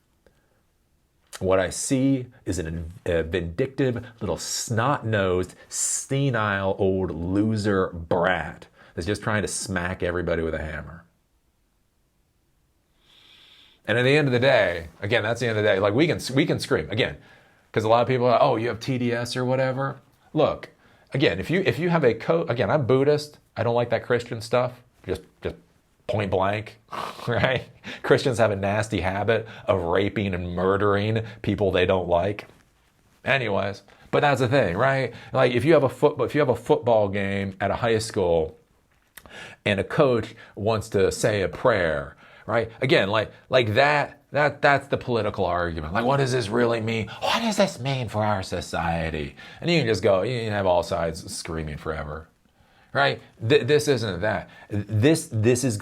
What I see is a vindictive little snot-nosed, senile old loser brat that's just trying to smack everybody with a hammer. And at the end of the day, again, that's the end of the day. Like, we can scream again, because a lot of people are, oh, you have TDS or whatever. Look, again, if you have a code, again, I'm Buddhist. I don't like that Christian stuff. Just point blank, right? Christians have a nasty habit of raping and murdering people they don't like. Anyways, but that's the thing, right? Like, if you have a football game at a high school and a coach wants to say a prayer, right? Again, like that's the political argument. Like, what does this really mean? What does this mean for our society? And you can just go, you can have all sides screaming forever. Right? This isn't that. This is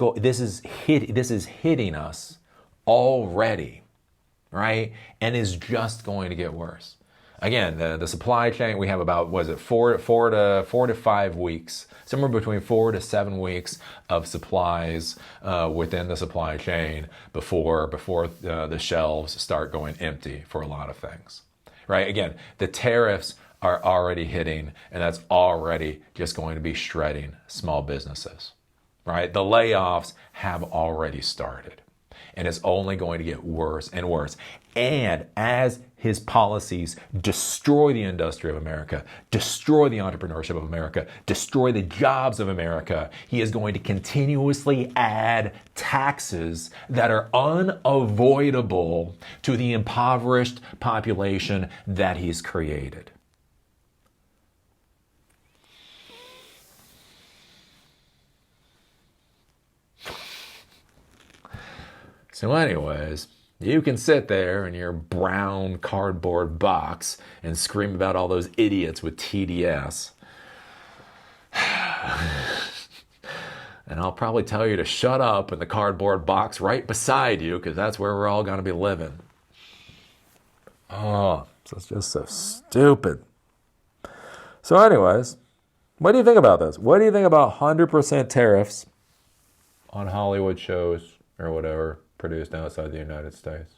hitting us already, right? And is just going to get worse. Again, the supply chain, we have about, what is it, 4 to 5 weeks, somewhere between 4 to 7 weeks of supplies within the supply chain before the shelves start going empty for a lot of things. Right? Again, the tariffs are already hitting, and that's already just going to be shredding small businesses, right? The layoffs have already started, and it's only going to get worse and worse. And as his policies destroy the industry of America, destroy the entrepreneurship of America, destroy the jobs of America, he is going to continuously add taxes that are unavoidable to the impoverished population that he's created. So anyways, you can sit there in your brown cardboard box and scream about all those idiots with TDS. And I'll probably tell you to shut up in the cardboard box right beside you, because that's where we're all going to be living. Oh, it's just so stupid. So anyways, what do you think about this? What do you think about 100% tariffs on Hollywood shows or whatever produced outside the United States?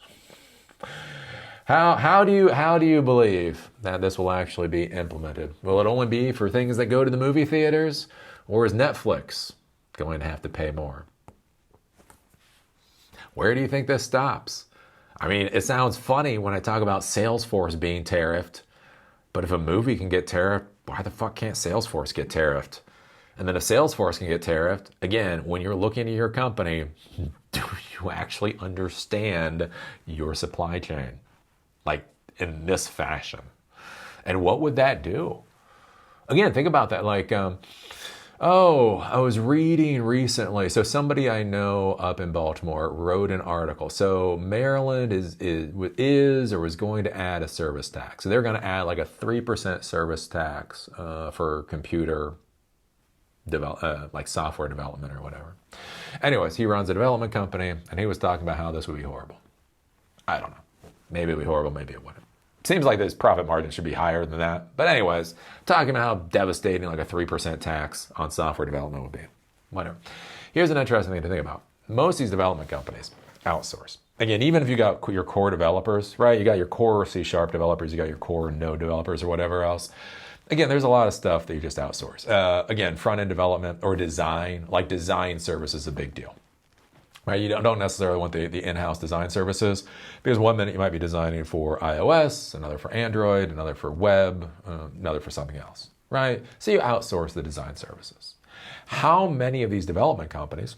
How do you believe that this will actually be implemented? Will it only be for things that go to the movie theaters, or is Netflix going to have to pay more? Where do you think this stops? I mean, it sounds funny when I talk about Salesforce being tariffed, but if a movie can get tariffed, why the fuck can't Salesforce get tariffed? And then if Salesforce can get tariffed, again, when you're looking at your company, do you actually understand your supply chain? Like in this fashion? And what would that do? Again, think about that. Like, I was reading recently. So somebody I know up in Baltimore wrote an article. So Maryland is or was going to add a service tax. So they're going to add like a 3% service tax for computer like software development or whatever. Anyways, he runs a development company, and he was talking about how this would be horrible. I don't know. Maybe it would be horrible, maybe it wouldn't. Seems like this profit margin should be higher than that. But anyways, talking about how devastating like a 3% tax on software development would be. Whatever. Here's an interesting thing to think about. Most of these development companies outsource. Again, even if you got your core developers, right? You got your core C# developers, you got your core Node developers or whatever else. Again, there's a lot of stuff that you just outsource. Again, front-end development or design, like design service is a big deal. Right? You don't necessarily want the in-house design services, because one minute you might be designing for iOS, another for Android, another for web, another for something else, right? So you outsource the design services. How many of these development companies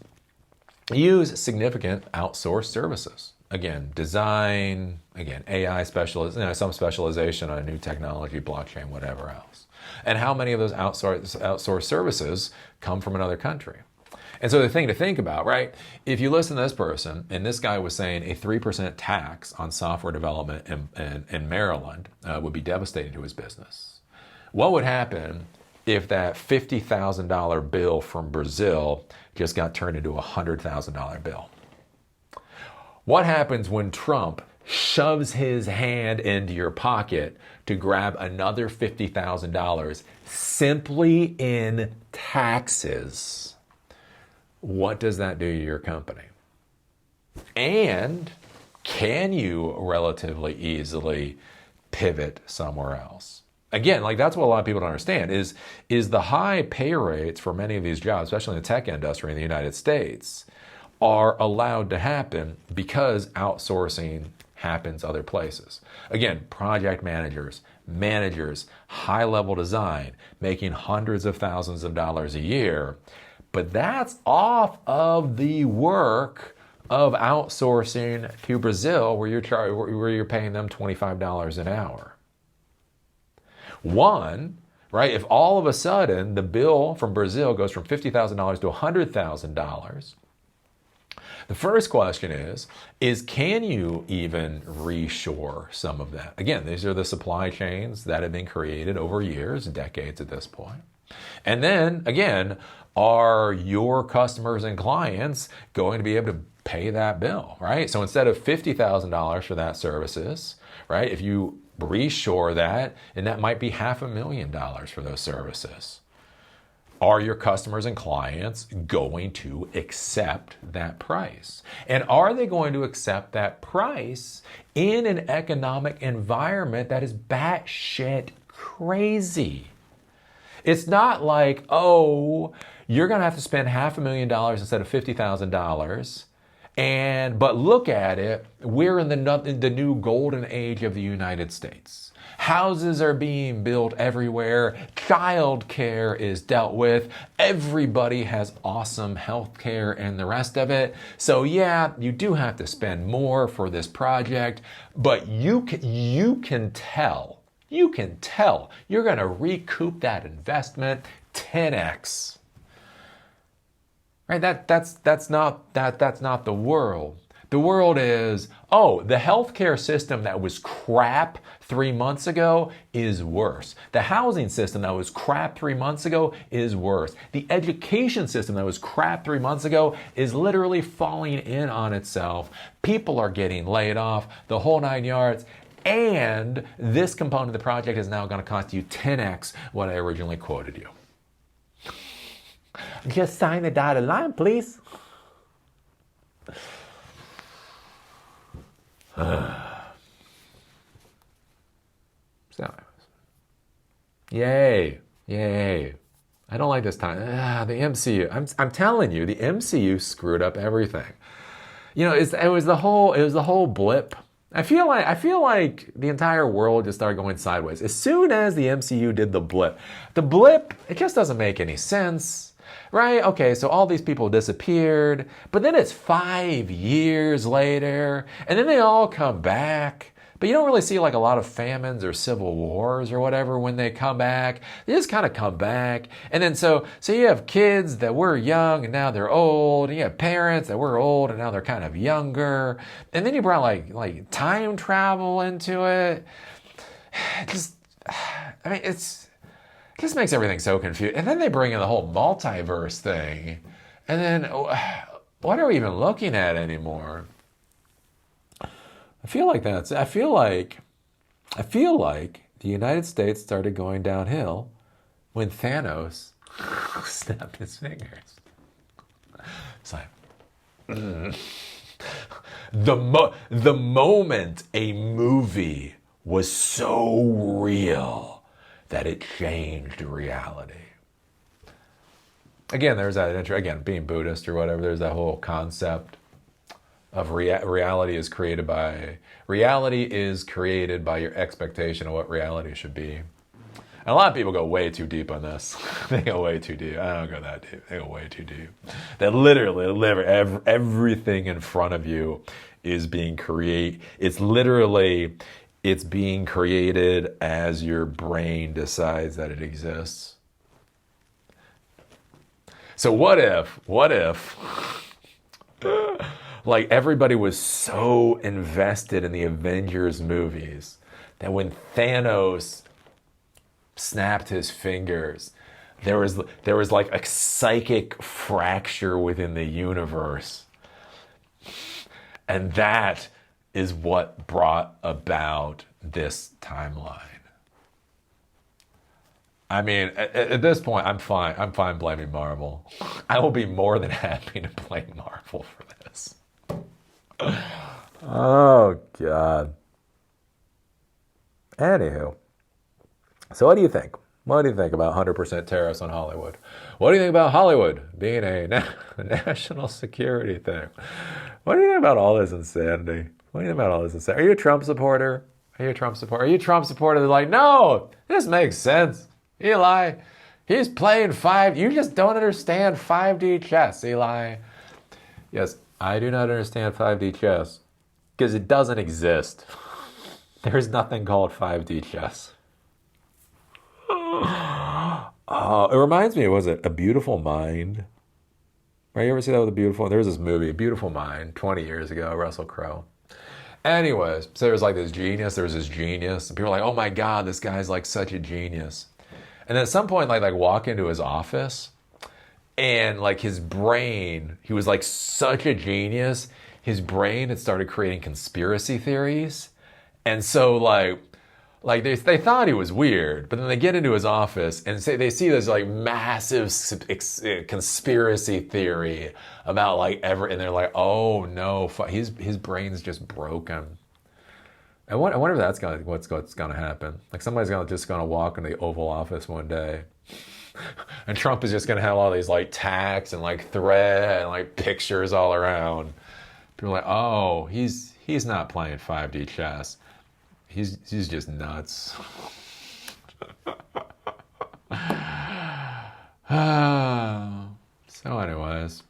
use significant outsourced services? Again, design, again, AI some specialization on a new technology, blockchain, whatever else. And how many of those outsourced services come from another country? And so the thing to think about, right? If you listen to this person, and this guy was saying a 3% tax on software development in Maryland would be devastating to his business. What would happen if that $50,000 bill from Brazil just got turned into a $100,000 bill? What happens when Trump shoves his hand into your pocket to grab another $50,000 simply in taxes? What does that do to your company? And can you relatively easily pivot somewhere else? Again, like that's what a lot of people don't understand is the high pay rates for many of these jobs, especially in the tech industry in the United States, are allowed to happen because outsourcing happens other places. Again, project managers, high-level design, making hundreds of thousands of dollars a year. But that's off of the work of outsourcing to Brazil, where you're paying them $25 an hour. One, right? If all of a sudden the bill from Brazil goes from $50,000 to $100,000, the first question is can you even reshore some of that? Again, these are the supply chains that have been created over years, decades at this point. And then, again, are your customers and clients going to be able to pay that bill, right? So instead of $50,000 for that services, right, if you reshore that, and that might be $500,000 for those services. Are your customers and clients going to accept that price? And are they going to accept that price in an economic environment that is batshit crazy? It's not like, oh, you're going to have to spend $500,000 instead of $50,000. But look at it, we're in the new golden age of the United States. Houses are being built everywhere. Child care is dealt with. Everybody has awesome health care and the rest of it. So yeah, you do have to spend more for this project, but you can tell you're going to recoup that investment 10x. Right? That's not the world The world is, oh, the healthcare system that was crap 3 months ago is worse. The housing system that was crap 3 months ago is worse. The education system that was crap 3 months ago is literally falling in on itself. People are getting laid off, the whole 9 yards. And this component of the project is now going to cost you 10x what I originally quoted you. Just sign the dotted line, please. So, yay. I don't like this time. The MCU. I'm telling you, the MCU screwed up everything. You know, it was the whole blip. I feel like the entire world just started going sideways as soon as the MCU did the blip. The blip, it just doesn't make any sense, right? Okay, so all these people disappeared, but then it's 5 years later, and then they all come back. But you don't really see like a lot of famines or civil wars or whatever when they come back. They just kind of come back. And then so you have kids that were young and now they're old. And you have parents that were old and now they're kind of younger. And then you brought like time travel into it. It just makes everything so confusing. And then they bring in the whole multiverse thing. And then what are we even looking at anymore? I feel like the United States started going downhill when Thanos snapped his fingers. It's like, the moment a movie was so real that it changed reality. Again, there's that being Buddhist or whatever, there's that whole concept of reality is created by your expectation of what reality should be. And a lot of people go way too deep on this. They go way too deep. I don't go that deep. They go way too deep. That literally everything in front of you is being created. It's being created as your brain decides that it exists. So what if like everybody was so invested in the Avengers movies that when Thanos snapped his fingers, there was like a psychic fracture within the universe. And that is what brought about this timeline. I mean, at this point, I'm fine blaming Marvel. I will be more than happy to blame Marvel for this. Oh, God. Anywho. So what do you think? What do you think about 100% tariffs on Hollywood? What do you think about Hollywood being a national security thing? What do you think about all this insanity? What do you think about all this insanity? Are you a Trump supporter? Are you a Trump supporter that's like, no, this makes sense. Eli, he's playing you just don't understand 5D chess, Eli. Yes, I do not understand 5D chess because it doesn't exist. There's nothing called 5D chess. It reminds me, was it A Beautiful Mind? Right, you ever see that with A Beautiful? There was this movie, A Beautiful Mind, 20 years ago, Russell Crowe. Anyways, so there was this genius, and people were like, oh my God, this guy's like such a genius. And then at some point, like walk into his office, and like his brain, he was like such a genius, his brain had started creating conspiracy theories. And so like they thought he was weird, but then they get into his office and they see this like massive conspiracy theory about and they're like, oh no, his brain's just broken. I wonder if that's what's gonna happen. Like somebody's gonna walk in the Oval Office one day, and Trump is just gonna have all these like tacks and like thread and like pictures all around. People are like, oh, he's not playing 5D chess. He's just nuts. So anyways,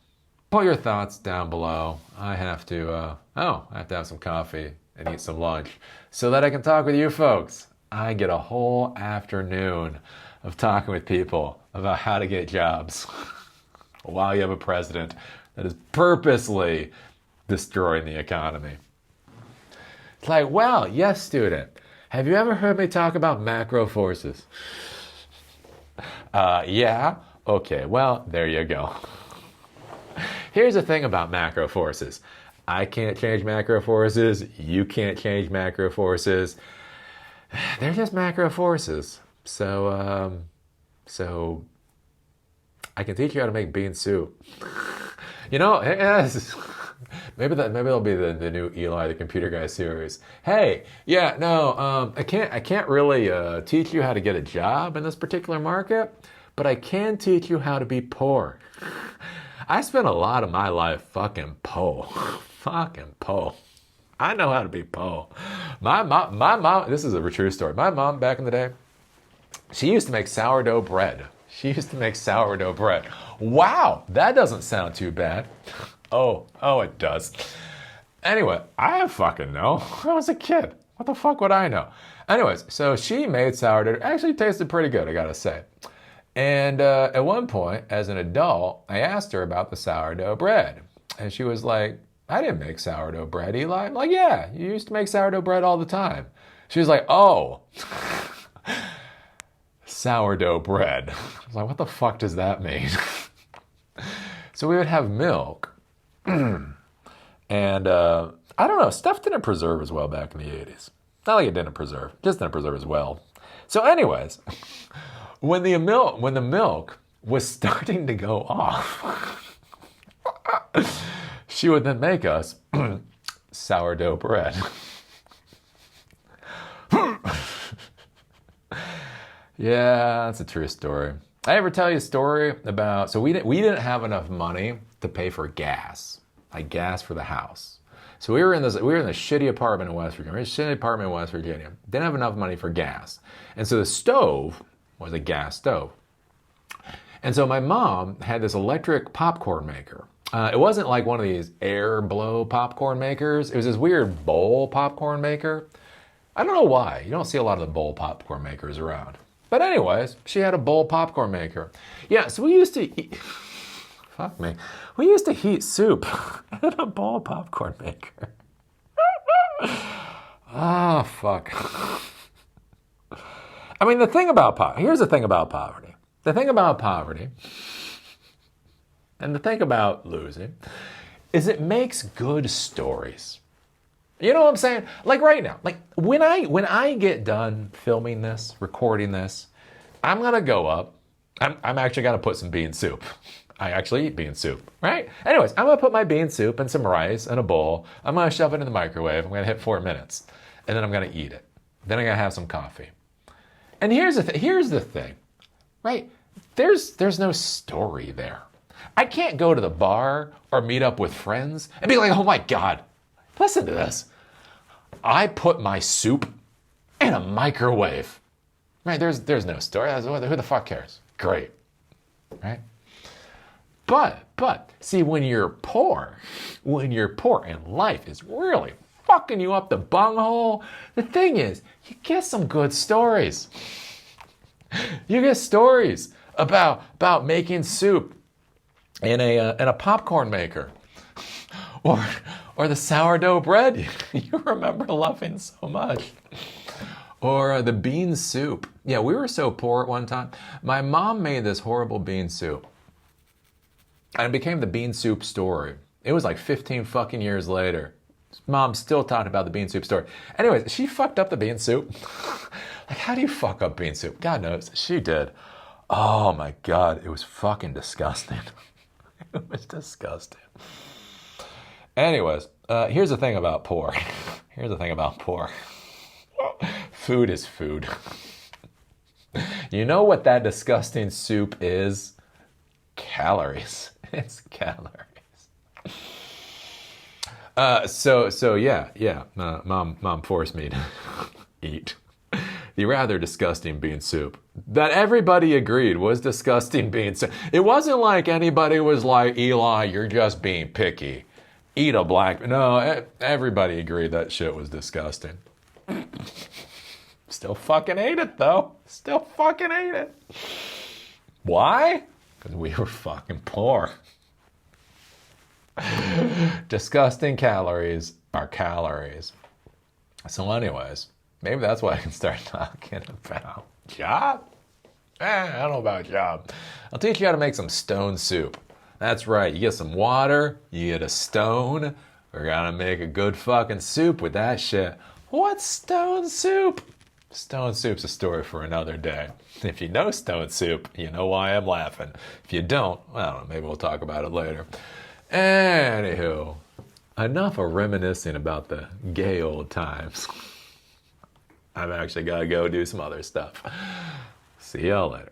put your thoughts down below. I have to have some coffee and eat some lunch so that I can talk with you folks. I get a whole afternoon of talking with people about how to get jobs while you have a president that is purposely destroying the economy. It's like, well, yes, student. Have you ever heard me talk about macro forces? Yeah? Okay, well, there you go. Here's the thing about macro forces. I can't change macro forces. You can't change macro forces. They're just macro forces. So I can teach you how to make bean soup. You know, maybe that'll be the new Eli the Computer Guy series. Hey, yeah, no, I can't really teach you how to get a job in this particular market, but I can teach you how to be poor. I spent a lot of my life fucking po. Fucking po. I know how to be po. My mom, this is a true story. My mom back in the day, she used to make sourdough bread. Wow, that doesn't sound too bad. Oh, it does. Anyway, I fucking know. I was a kid. What the fuck would I know? Anyways, so she made sourdough. Actually tasted pretty good, I gotta say. And at one point, as an adult, I asked her about the sourdough bread. And she was like, I didn't make sourdough bread, Eli. I'm like, yeah, you used to make sourdough bread all the time. She was like, oh, sourdough bread. I was like, what the fuck does that mean? So we would have milk. And I don't know, stuff didn't preserve as well back in the 80s. Not like it didn't preserve, just didn't preserve as well. So anyways, when the milk was starting to go off, she would then make us sourdough bread. Yeah, that's a true story. I ever tell you a story about, so we didn't have enough money to pay for gas, like gas for the house. So we were in this shitty apartment in West Virginia. Didn't have enough money for gas. And so the stove was a gas stove. And so my mom had this electric popcorn maker. It wasn't like one of these air blow popcorn makers. It was this weird bowl popcorn maker. I don't know why. You don't see a lot of the bowl popcorn makers around. But anyways, she had a bowl popcorn maker. Yeah, so we used to eat... Fuck me. We used to heat soup in a bowl popcorn maker. Ah, fuck. I mean, here's the thing about poverty. The thing about poverty, and the thing about losing, is it makes good stories. You know what I'm saying? Like right now, like when I get done filming this, recording this, I'm gonna go up. I'm actually gonna put some bean soup. I actually eat bean soup, right? Anyways, I'm gonna put my bean soup and some rice in a bowl. I'm gonna shove it in the microwave. I'm gonna hit 4 minutes, and then I'm gonna eat it. Then I'm gonna have some coffee. And here's the thing, right? There's no story there. I can't go to the bar or meet up with friends and be like, oh my God, listen to this. I put my soup in a microwave. Right? There's no story. Who the fuck cares? Great. Right? But see, when you're poor and life is really fucking you up the bunghole, the thing is, you get some good stories. You get stories about making soup in a popcorn maker. Or the sourdough bread you remember loving so much. Or the bean soup. Yeah, we were so poor at one time. My mom made this horrible bean soup. And it became the bean soup story. It was like 15 fucking years later. Mom still talked about the bean soup story. Anyways, she fucked up the bean soup. Like, how do you fuck up bean soup? God knows. She did. Oh my God. It was fucking disgusting. It was disgusting. Anyways, here's the thing about poor. Food is food. You know what that disgusting soup is? Calories. It's calories. So yeah. Mom forced me to eat the rather disgusting bean soup that everybody agreed was disgusting bean soup. It wasn't like anybody was like, Eli, you're just being picky. Eat a black... No, everybody agreed that shit was disgusting. Still fucking ate it, though. Still fucking ate it. Why? Because we were fucking poor. Disgusting calories are calories. So anyways, maybe that's what I can start talking about. Job? I don't know about job. I'll teach you how to make some stone soup. That's right, you get some water, you get a stone. We're gonna make a good fucking soup with that shit. What's stone soup? Stone soup's a story for another day. If you know stone soup, you know why I'm laughing. If you don't, I don't know, maybe we'll talk about it later. Anywho, enough of reminiscing about the gay old times. I've actually got to go do some other stuff. See y'all later.